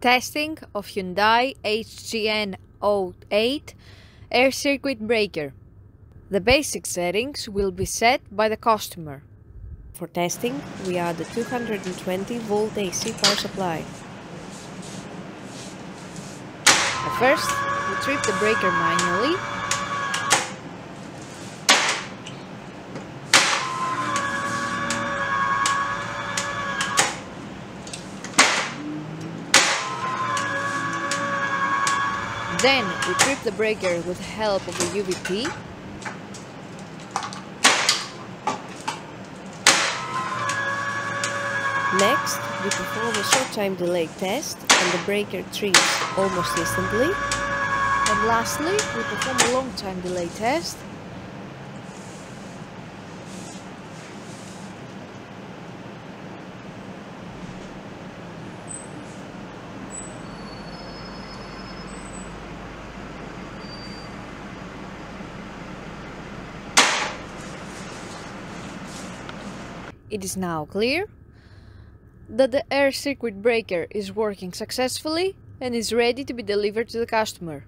Testing of Hyundai HGN08 air circuit breaker. The basic settings will be set by the customer. For testing, we add a 220 volt AC power supply. At first, we trip the breaker manually. Then we trip the breaker with the help of a UVP. Next, we perform a short time delay test and the breaker trips almost instantly. And lastly, we perform a long time delay test. It is now clear that the air circuit breaker is working successfully and is ready to be delivered to the customer.